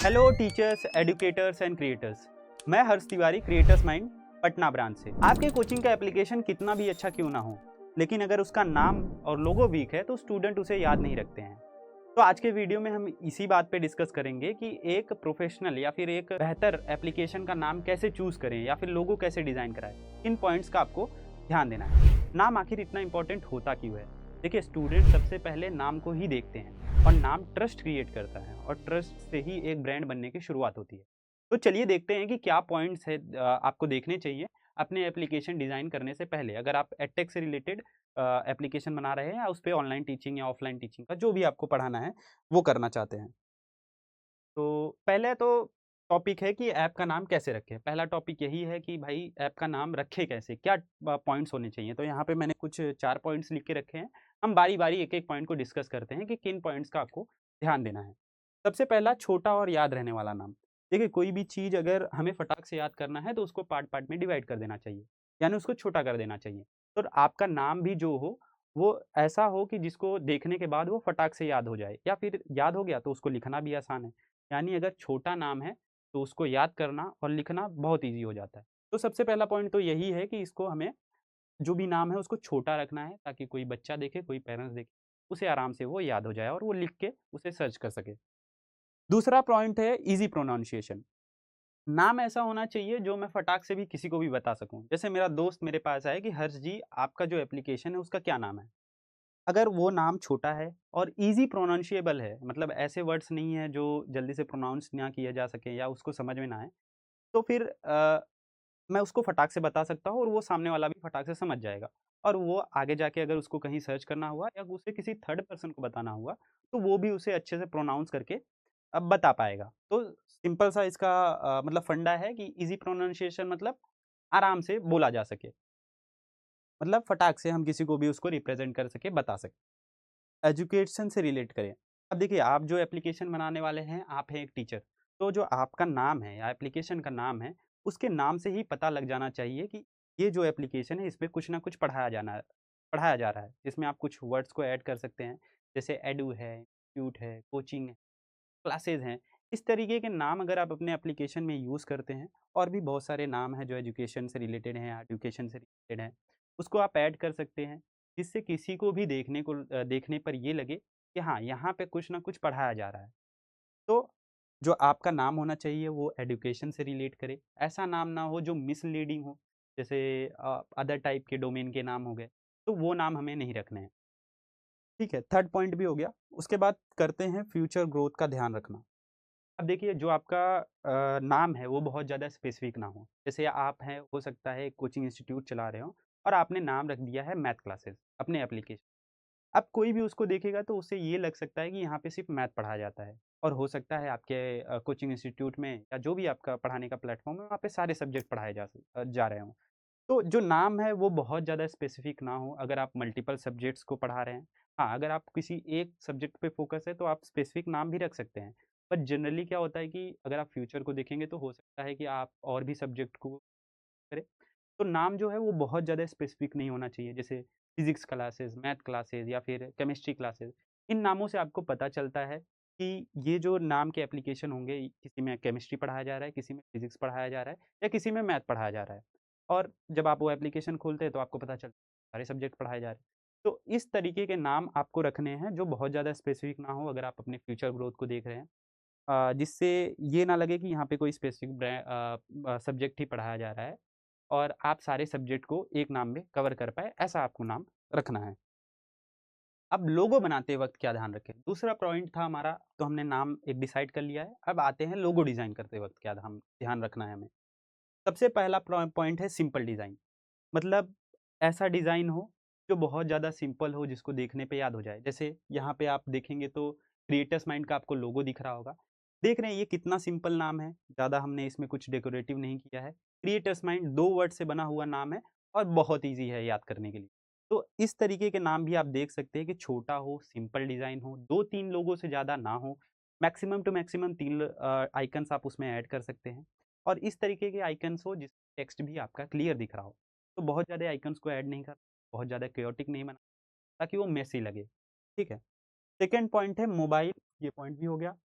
Hello teachers, educators and creators. मैं Harsh Tiwari, creators mind Patna branch से। आपके कोचिंग का एप्लीकेशन कितना भी अच्छा क्यों ना हो, लेकिन अगर उसका नाम और लोगो वीक है तो स्टूडेंट उसे याद नहीं रखते हैं। तो आज के वीडियो में हम इसी बात पे डिस्कस करेंगे कि एक प्रोफेशनल या फिर एक बेहतर एप्लीकेशन का नाम कैसे चूज करें या फिर लोगो कैसे डिजाइन कराएं। इन पॉइंट्स का आपको ध्यान देना है। नाम आखिर इतना इंपॉर्टेंट होता क्यों है? देखिए, स्टूडेंट सबसे पहले नाम को ही देखते हैं और नाम ट्रस्ट क्रिएट करता है और ट्रस्ट से ही एक ब्रांड बनने की शुरुआत होती है। तो चलिए देखते हैं कि क्या पॉइंट्स है आपको देखने चाहिए अपने एप्लीकेशन डिज़ाइन करने से पहले। अगर आप एडटेक से रिलेटेड एप्लीकेशन बना रहे हैं या उस पे ऑनलाइन टीचिंग या ऑफलाइन टीचिंग का जो भी आपको पढ़ाना है वो करना चाहते हैं। तो पहले तो टॉपिक है कि ऐप का नाम कैसे रखें। पहला टॉपिक यही है कि भाई ऐप का नाम रखें कैसे, क्या पॉइंट्स होने चाहिए। तो यहाँ पे मैंने कुछ 4 पॉइंट्स लिख के रखे हैं। हम बारी-बारी एक-एक पॉइंट को डिस्कस करते हैं कि किन पॉइंट्स का आपको ध्यान देना है। सबसे पहला, छोटा और याद रहने वाला नाम। देखिए, कोई भी चीज़ अगर हमें फटाक से याद करना है तो उसको पार्ट-पार्ट में डिवाइड कर देना चाहिए, यानी उसको छोटा कर देना चाहिए। तो आपका नाम भी जो हो वो ऐसा हो कि जिसको देखने के बाद वो फटाक से याद हो जाए, या फिर याद हो गया तो उसको लिखना भी आसान है। यानी अगर छोटा नाम है तो उसको याद करना और लिखना बहुत ईज़ी हो जाता है। तो सबसे पहला पॉइंट तो यही है कि इसको हमें जो भी नाम है उसको छोटा रखना है, ताकि कोई बच्चा देखे, कोई पेरेंट्स देखे, उसे आराम से वो याद हो जाए और वो लिख के उसे सर्च कर सके। दूसरा पॉइंट है ईज़ी प्रोनाउंसिएशन। नाम ऐसा होना चाहिए जो मैं फटाक से भी किसी को भी बता सकूँ। जैसे मेरा दोस्त मेरे पास आए कि हर्ष जी, आपका जो एप्लीकेशन है उसका क्या नाम है? अगर वो नाम छोटा है और ईज़ी प्रोनाउंशिएबल है, मतलब ऐसे वर्ड्स नहीं है जो जल्दी से प्रोनाउंस ना किया जा सके या उसको समझ में ना आए, तो फिर मैं उसको फटाक से बता सकता हूँ और वो सामने वाला भी फटाक से समझ जाएगा। और वो आगे जाके अगर उसको कहीं सर्च करना हुआ या उसे किसी थर्ड पर्सन को बताना हुआ, तो वो भी उसे अच्छे से प्रोनाउंस करके बता पाएगा। तो सिंपल सा इसका मतलब फंडा है कि ईज़ी प्रोनाउंसिएशन मतलब आराम से बोला जा सके। मतलब फटाक से हम किसी को भी उसको रिप्रेज़ेंट कर सकें, बता सकें। एजुकेशन से रिलेट करें। अब देखिए, आप जो एप्लीकेशन बनाने वाले हैं, आप हैं एक टीचर, तो जो आपका नाम है या एप्लीकेशन का नाम है, उसके नाम से ही पता लग जाना चाहिए कि ये जो एप्लीकेशन है इसमें कुछ ना कुछ पढ़ाया जा रहा है। इसमें आप कुछ वर्ड्स को ऐड कर सकते हैं, जैसे एडू है, इंस्टीट्यूट है, कोचिंग है, क्लासेस हैं। इस तरीके के नाम अगर आप अपने एप्लीकेशन में यूज़ करते हैं, और भी बहुत सारे नाम हैं जो एजुकेशन से रिलेटेड हैं, एजुकेशन से रिलेटेड हैं, उसको आप ऐड कर सकते हैं, जिससे किसी को भी देखने पर ये लगे कि हाँ, यहाँ पे कुछ ना कुछ पढ़ाया जा रहा है। तो जो आपका नाम होना चाहिए वो एजुकेशन से रिलेट करे। ऐसा नाम ना हो जो मिसलीडिंग हो, जैसे अदर टाइप के डोमेन के नाम हो गए, तो वो नाम हमें नहीं रखने हैं। ठीक है, थर्ड पॉइंट भी हो गया। उसके बाद करते हैं फ्यूचर ग्रोथ का ध्यान रखना। अब देखिए, जो आपका नाम है वो बहुत ज़्यादा स्पेसिफिक ना हो। जैसे आप हैं, हो सकता है कोचिंग इंस्टीट्यूट चला रहे हो और आपने नाम रख दिया है मैथ क्लासेस अपने एप्लीकेशन। अब कोई भी उसको देखेगा तो उसे ये लग सकता है कि यहाँ पे सिर्फ मैथ पढ़ाया जाता है, और हो सकता है आपके कोचिंग इंस्टीट्यूट में या जो भी आपका पढ़ाने का प्लेटफॉर्म है वहाँ पे सारे सब्जेक्ट पढ़ाए जा रहे हों। तो जो नाम है वो बहुत ज़्यादा स्पेसिफिक ना हो। अगर आप मल्टीपल सब्जेक्ट्स को पढ़ा रहे हैं, हाँ, अगर आप किसी एक सब्जेक्ट पे फोकस है तो आप स्पेसिफिक नाम भी रख सकते हैं। पर जनरली क्या होता है कि अगर आप फ्यूचर को देखेंगे तो हो सकता है कि आप और भी सब्जेक्ट को करें। तो नाम जो है वो बहुत ज़्यादा स्पेसिफिक नहीं होना चाहिए। जैसे फिजिक्स क्लासेस, मैथ क्लासेस या फिर केमिस्ट्री क्लासेस, इन नामों से आपको पता चलता है कि ये जो नाम के एप्लीकेशन होंगे, किसी में केमिस्ट्री पढ़ाया जा रहा है, किसी में फिजिक्स पढ़ाया जा रहा है या किसी में मैथ पढ़ाया जा रहा है। और जब आप वो एप्लीकेशन खोलते हैं तो आपको पता चलता है सारे सब्जेक्ट पढ़ाए जा रहे हैं। तो इस तरीके के नाम आपको रखने हैं जो बहुत ज़्यादा स्पेसिफिक ना हो, अगर आप अपने फ्यूचर ग्रोथ को देख रहे हैं। जिससे ये ना लगे कि यहाँ पे कोई स्पेसिफिक सब्जेक्ट ही पढ़ाया जा रहा है और आप सारे सब्जेक्ट को एक नाम में कवर कर पाए, ऐसा आपको नाम रखना है। अब लोगो बनाते वक़्त क्या ध्यान रखें? दूसरा पॉइंट था हमारा, तो हमने नाम एक डिसाइड कर लिया है। अब आते हैं लोगो डिज़ाइन करते वक़्त क्या ध्यान रखना है हमें। सबसे पहला पॉइंट है सिंपल डिज़ाइन। मतलब ऐसा डिज़ाइन हो जो बहुत ज़्यादा सिंपल हो, जिसको देखने पे याद हो जाए। जैसे यहाँ पे आप देखेंगे तो क्रिएटर्स माइंड का आपको लोगो दिख रहा होगा। देख रहे हैं ये कितना सिंपल नाम है, ज़्यादा हमने इसमें कुछ डेकोरेटिव नहीं किया है। क्रिएटर्स माइंड 2 वर्ड से बना हुआ नाम है और बहुत ईज़ी है याद करने के लिए। तो इस तरीके के नाम भी आप देख सकते हैं कि छोटा हो, सिंपल डिज़ाइन हो, 2-3 लोगों से ज़्यादा ना हो। मैक्सिमम टू मैक्सिमम 3 आइकन्स आप उसमें ऐड कर सकते हैं, और इस तरीके के आइकन्स हो जिसमें टेक्स्ट भी आपका क्लियर दिख रहा हो। तो बहुत ज़्यादा आइकन्स को ऐड नहीं करना, बहुत ज़्यादा chaotic नहीं बनाना, ताकि वो मेसी लगे, ठीक है? सेकंड पॉइंट है मोबाइल, ये पॉइंट भी हो गया।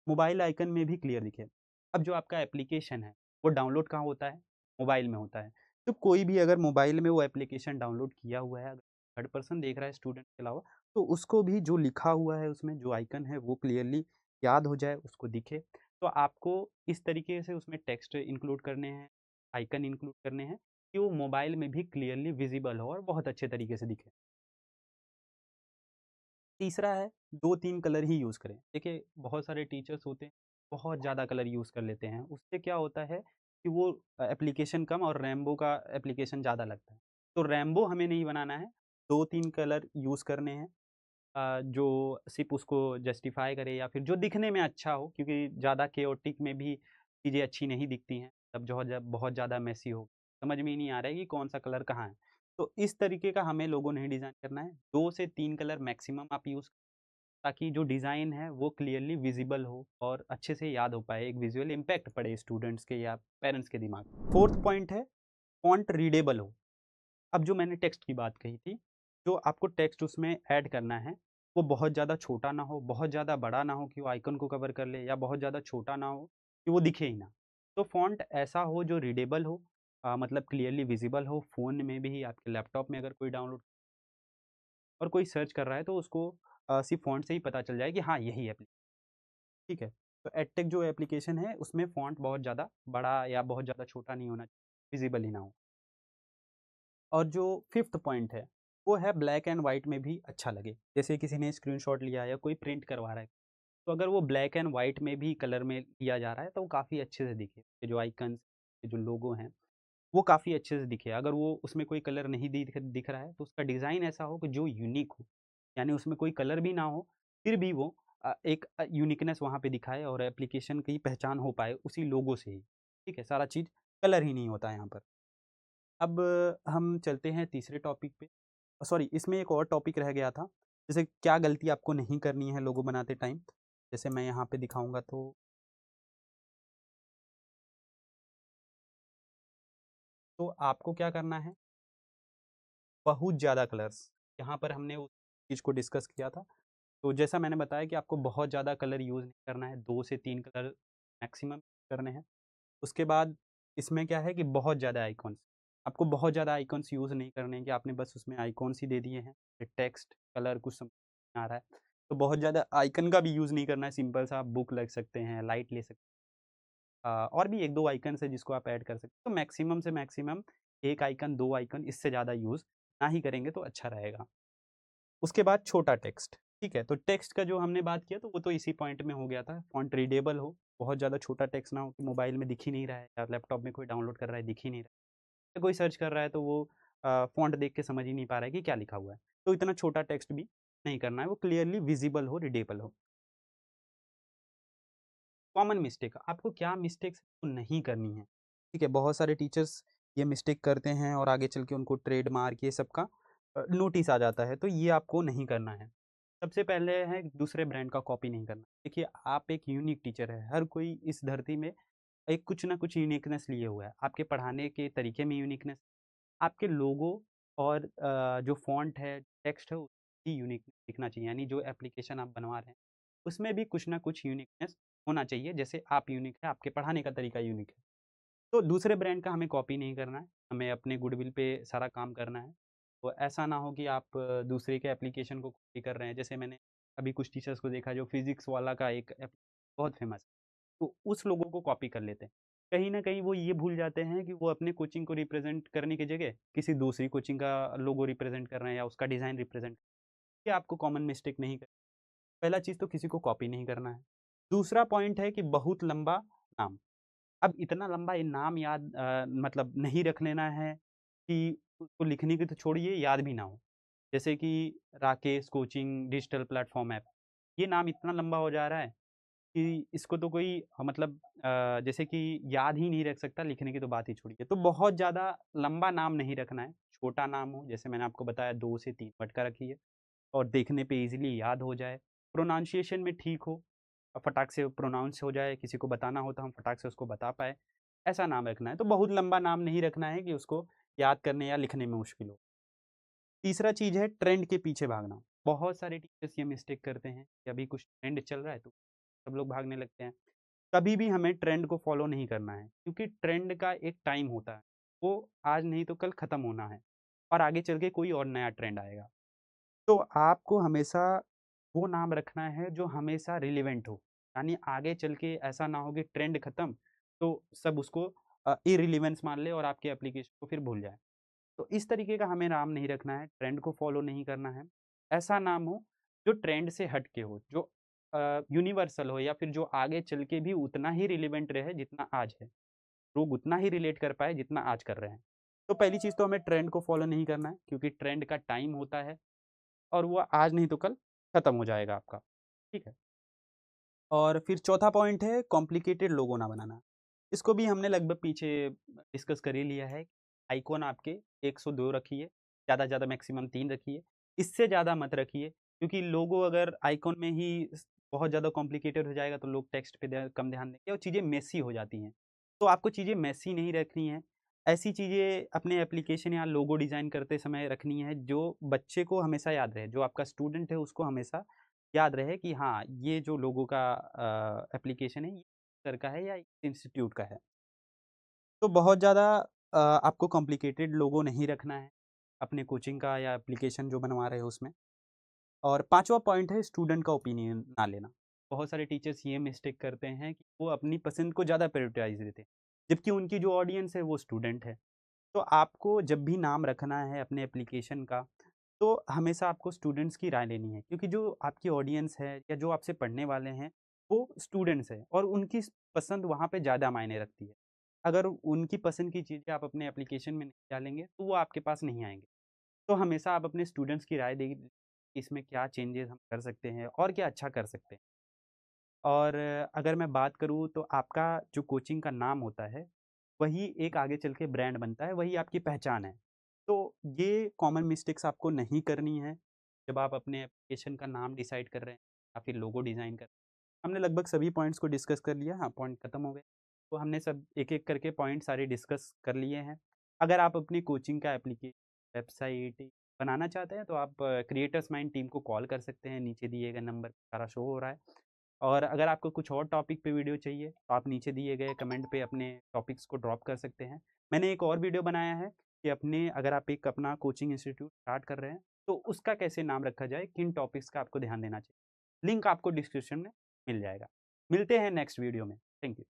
मोबाइल आइकन में भी क्लियर दिखे। अब जो आपका एप्लीकेशन है वो डाउनलोड कहाँ होता है? मोबाइल में होता है। तो कोई भी अगर मोबाइल में वो एप्लीकेशन डाउनलोड किया हुआ है, अगर थर्ड पर्सन देख रहा है स्टूडेंट के अलावा, तो उसको भी जो लिखा हुआ है उसमें जो आइकन है वो क्लियरली याद हो जाए, उसको दिखे। तो आपको इस तरीके से उसमें टेक्स्ट इंक्लूड करने हैं, आइकन इंक्लूड करने हैं कि वो मोबाइल में भी क्लियरली विजिबल हो और बहुत अच्छे तरीके से दिखे। तीसरा है 2-3 कलर ही यूज़ करें। देखिए बहुत सारे टीचर्स होते हैं, बहुत ज़्यादा कलर यूज़ कर लेते हैं। उससे क्या होता है कि वो एप्लीकेशन कम और रेनबो का एप्लीकेशन ज़्यादा लगता है। तो रेनबो हमें नहीं बनाना है, 2-3 कलर यूज़ करने हैं, जो सिर्फ़ उसको जस्टिफ़ाई करे या फिर जो दिखने में अच्छा हो, क्योंकि ज़्यादा केओटिक में भी चीज़ें अच्छी नहीं दिखती हैं। तब जो जब बहुत ज़्यादा मेसी हो, समझ में ही नहीं आ रहा है कि कौन-सा कलर कहाँ है। तो इस तरीके का हमें लोगो नहीं डिज़ाइन करना है। 2 से 3 कलर मैक्सिमम आप यूज़, ताकि जो डिज़ाइन है वो क्लियरली विज़िबल हो और अच्छे से याद हो पाए, एक विज़ुअल इम्पैक्ट पड़े स्टूडेंट्स के या पेरेंट्स के दिमाग में। 4th पॉइंट है फ़ॉन्ट रीडेबल हो। अब जो मैंने टेक्स्ट की बात कही थी, जो आपको टेक्स्ट उसमें ऐड करना है, वो बहुत ज़्यादा छोटा ना हो, बहुत ज़्यादा बड़ा ना हो कि वो आइकन को कवर कर ले, या बहुत ज़्यादा छोटा ना हो कि वो दिखे ही ना। तो फ़ॉन्ट ऐसा हो जो रीडेबल हो, मतलब क्लियरली विज़िबल हो, फ़ोन में भी, आपके लैपटॉप में अगर कोई डाउनलोड और कोई सर्च कर रहा है तो उसको सिर्फ़ फ़ॉन्ट से ही पता चल जाए कि हाँ, यही ठीक है। तो एडटेक जो एप्लीकेशन है उसमें फ़ॉन्ट बहुत ज़्यादा बड़ा या बहुत ज़्यादा छोटा नहीं होना चाहिए, विज़िबल ही ना हो। और जो 5th पॉइंट है, वो है ब्लैक एंड व्हाइट में भी अच्छा लगे। जैसे किसी ने स्क्रीनशॉट लिया है या कोई प्रिंट करवा रहा है, तो अगर वो ब्लैक एंड व्हाइट में भी कलर में लिया जा रहा है तो वो काफ़ी अच्छे से दिखे। ये जो आइकन्स, ये जो लोगो हैं, वो काफ़ी अच्छे से दिखे। अगर वो उसमें कोई कलर नहीं दिख दिख रहा है तो उसका डिज़ाइन ऐसा हो कि जो यूनिक हो, यानी उसमें कोई कलर भी ना हो, फिर भी वो एक यूनिकनेस वहाँ पे दिखाए और एप्लीकेशन की पहचान हो पाए उसी लोगो से ही। ठीक है, सारा चीज़ कलर ही नहीं होता है यहाँ पर। अब हम चलते हैं तीसरे टॉपिक पे। सॉरी, इसमें एक और टॉपिक रह गया था, जैसे क्या गलती आपको नहीं करनी है लोगो बनाते टाइम। जैसे मैं यहाँ पे दिखाऊँगा तो आपको क्या करना है, बहुत ज़्यादा कलर्स, यहाँ पर हमने उस चीज़ को डिस्कस किया था। तो जैसा मैंने बताया कि आपको बहुत ज़्यादा कलर यूज़ नहीं करना है, 2 से 3 कलर मैक्सिमम करने हैं। उसके बाद इसमें क्या है कि बहुत ज़्यादा आइकॉन्स, आपको बहुत ज़्यादा आइकॉन्स यूज़ नहीं करने हैं कि आपने बस उसमें आइकॉन्स ही दे दिए हैं, टेक्स्ट, कलर कुछ समझ नहीं आ रहा है। तो बहुत ज़्यादा आइकन का भी यूज़ नहीं करना है, सिंपल सा आप बुक लग सकते हैं, लाइट ले सकते हैं। और भी 1-2 आइकन्स है जिसको आप ऐड कर सकते हैं। तो मैक्सिमम से मैक्सिमम 1 आइकन, 2 आइकन, इससे ज़्यादा यूज़ ना ही करेंगे तो अच्छा रहेगा। उसके बाद छोटा टेक्स्ट, ठीक है? तो टेक्स्ट का जो हमने बात किया तो वो तो इसी पॉइंट में हो गया था, फ़ॉन्ट रीडेबल हो, बहुत ज़्यादा छोटा टेक्स्ट ना हो कि मोबाइल में दिख ही नहीं रहा है या लैपटॉप में कोई डाउनलोड कर रहा है दिख ही नहीं रहा है, या कोई सर्च कर रहा है तो वो फ़ॉन्ट देख के समझ ही नहीं पा रहा है कि क्या लिखा हुआ है। तो इतना छोटा टेक्स्ट भी नहीं करना है, वो क्लियरली विज़िबल हो, रीडेबल हो। कॉमन मिस्टेक, आपको क्या मिस्टेक्स नहीं करनी है, ठीक है? बहुत सारे टीचर्स ये मिस्टेक करते हैं और आगे चल के उनको ट्रेडमार्क ये सब का नोटिस आ जाता है, तो ये आपको नहीं करना है। सबसे पहले है दूसरे ब्रांड का कॉपी नहीं करना। देखिए आप एक यूनिक टीचर है, हर कोई इस धरती में एक कुछ ना कुछ यूनिकनेस लिए हुआ है। आपके पढ़ाने के तरीके में यूनिकनेस, आपके लोगो और जो फ़ॉन्ट है, टेक्स्ट है, उसकी यूनिक दिखना चाहिए। यानी जो एप्लीकेशन आप बनवा रहे हैं, उसमें भी कुछ ना कुछ यूनिकनेस होना चाहिए। जैसे आप यूनिक हैं, आपके पढ़ाने का तरीका यूनिक है। तो दूसरे ब्रांड का हमें कॉपी नहीं करना है, हमें अपने गुडविल पे सारा काम करना है। तो ऐसा ना हो कि आप दूसरे के एप्लीकेशन को कॉपी कर रहे हैं। जैसे मैंने अभी कुछ टीचर्स को देखा जो फिज़िक्स वाला का एक ऐप बहुत फ़ेमस है, तो उस लोगों को कॉपी कर लेते हैं। कहीं न कहीं वो ये भूल जाते हैं कि वो अपने कोचिंग को रिप्रेज़ेंट करने की जगह किसी दूसरी कोचिंग का लोगो रिप्रेज़ेंट कर रहे हैं या उसका डिज़ाइन रिप्रेज़ेंट, ये आपको कॉमन मिस्टेक नहीं करनी। पहला चीज़ तो किसी को कॉपी नहीं करना है। दूसरा पॉइंट है कि बहुत लंबा नाम। अब इतना लंबा ये नाम याद मतलब नहीं रख लेना है कि उसको लिखने की तो छोड़िए, याद भी ना हो। जैसे कि Rakesh coaching digital platform app, ये नाम इतना लंबा हो जा रहा है कि इसको तो कोई मतलब जैसे कि याद ही नहीं रख सकता, लिखने की तो बात ही छोड़िए। तो बहुत ज़्यादा लंबा नाम नहीं रखना है, छोटा नाम हो, जैसे मैंने आपको बताया 2 से 3 वर्ड का रखिए और देखने पे ईज़िली याद हो जाए, प्रोनाउंसिएशन में ठीक हो, फटाक से प्रोनाउंस हो जाए, किसी को बताना हो तो हम फटाक से उसको बता पाएँ, ऐसा नाम रखना है। तो बहुत लंबा नाम नहीं रखना है कि उसको याद करने या लिखने में मुश्किल हो। तीसरा चीज़ है ट्रेंड के पीछे भागना। बहुत सारे टीचर्स ये मिस्टेक करते हैं कि अभी कुछ ट्रेंड चल रहा है तो सब लोग भागने लगते हैं। कभी भी हमें ट्रेंड को फॉलो नहीं करना है, क्योंकि ट्रेंड का एक टाइम होता है, वो आज नहीं तो कल ख़त्म होना है और आगे चल के कोई और नया ट्रेंड आएगा। तो आपको हमेशा वो नाम रखना है जो हमेशा रिलेवेंट हो, यानी आगे चल के ऐसा ना हो कि ट्रेंड खत्म तो सब उसको इरिलीवेंस मान ले और आपके एप्लीकेशन को फिर भूल जाए। तो इस तरीके का हमें नाम नहीं रखना है, ट्रेंड को फॉलो नहीं करना है। ऐसा नाम हो जो ट्रेंड से हट के हो, जो यूनिवर्सल हो, या फिर जो आगे चल के भी उतना ही रिलेवेंट रहे जितना आज है, लोग उतना ही रिलेट कर पाए जितना आज कर रहे हैं। तो पहली चीज़ तो हमें ट्रेंड को फॉलो नहीं करना है, क्योंकि ट्रेंड का टाइम होता है और वो आज नहीं तो कल खत्म हो जाएगा आपका। ठीक है। और फिर चौथा पॉइंट है कॉम्प्लिकेटेड लोगो ना बनाना। इसको भी हमने लगभग पीछे डिस्कस कर ही लिया है। आइकॉन आपके 102 रखिए, ज़्यादा से ज़्यादा मैक्सिमम 3 रखिए, इससे ज़्यादा मत रखिए, क्योंकि लोगो अगर आइकॉन में ही बहुत ज़्यादा कॉम्प्लिकेटेड हो जाएगा तो लोग टेक्स्ट पे कम ध्यान देंगे और चीज़ें मेसी हो जाती हैं। तो आपको चीज़ें मेसी नहीं रखनी है। ऐसी चीज़ें अपने एप्लीकेशन या लोगो डिज़ाइन करते समय रखनी है जो बच्चे को हमेशा याद रहे, जो आपका स्टूडेंट है उसको हमेशा याद रहे कि हाँ, ये जो लोगों का एप्लीकेशन है, ये सर का है या इंस्टीट्यूट का है। तो बहुत ज़्यादा आपको कॉम्प्लिकेटेड लोगो नहीं रखना है अपने कोचिंग का या एप्लीकेशन जो बनवा रहे हो उसमें। और पाँचवा पॉइंट है स्टूडेंट का ओपिनियन ना लेना। बहुत सारे टीचर्स ये मिस्टेक करते हैं कि वो अपनी पसंद को ज़्यादा प्रायोरिटाइज़ देते हैं, जबकि उनकी जो ऑडियंस है वो स्टूडेंट है। तो आपको जब भी नाम रखना है अपने एप्लीकेशन का, तो हमेशा आपको स्टूडेंट्स की राय लेनी है, क्योंकि जो आपकी ऑडियंस है या जो आपसे पढ़ने वाले हैं वो स्टूडेंट्स हैं और उनकी पसंद वहाँ पे ज़्यादा मायने रखती है। अगर उनकी पसंद की चीज़ें आप अपने एप्लीकेशन में नहीं डालेंगे तो वो आपके पास नहीं आएंगे। तो हमेशा आप अपने स्टूडेंट्स की राय दें, इसमें क्या चेंजेस हम कर सकते हैं और क्या अच्छा कर सकते हैं। और अगर मैं बात करूँ तो आपका जो कोचिंग का नाम होता है, वही एक आगे चल के ब्रांड बनता है, वही आपकी पहचान है। तो ये कॉमन मिस्टेक्स आपको नहीं करनी है, जब आप अपने एप्लीकेशन का नाम डिसाइड कर रहे हैं या फिर लोगो डिज़ाइन कर रहे हैं। हमने लगभग सभी पॉइंट्स को डिस्कस कर लिया, हाँ, पॉइंट खत्म हो गए। तो हमने सब एक-एक करके पॉइंट सारे डिस्कस कर लिए हैं। अगर आप अपनी कोचिंग का वेबसाइट बनाना चाहते हैं तो आप क्रिएटर्स माइंड टीम को कॉल कर सकते हैं, नीचे दिए गए नंबर पे सारा शो हो रहा है। और अगर आपको कुछ और टॉपिक पे वीडियो चाहिए तो आप नीचे दिए गए कमेंट पे अपने टॉपिक्स को ड्रॉप कर सकते हैं। मैंने एक और वीडियो बनाया है कि अपने अगर आप एक अपना कोचिंग इंस्टीट्यूट स्टार्ट कर रहे हैं तो उसका कैसे नाम रखा जाए, किन टॉपिक्स का आपको ध्यान देना चाहिए। लिंक आपको डिस्क्रिप्शन में मिल जाएगा। मिलते हैं नेक्स्ट वीडियो में। Thank you.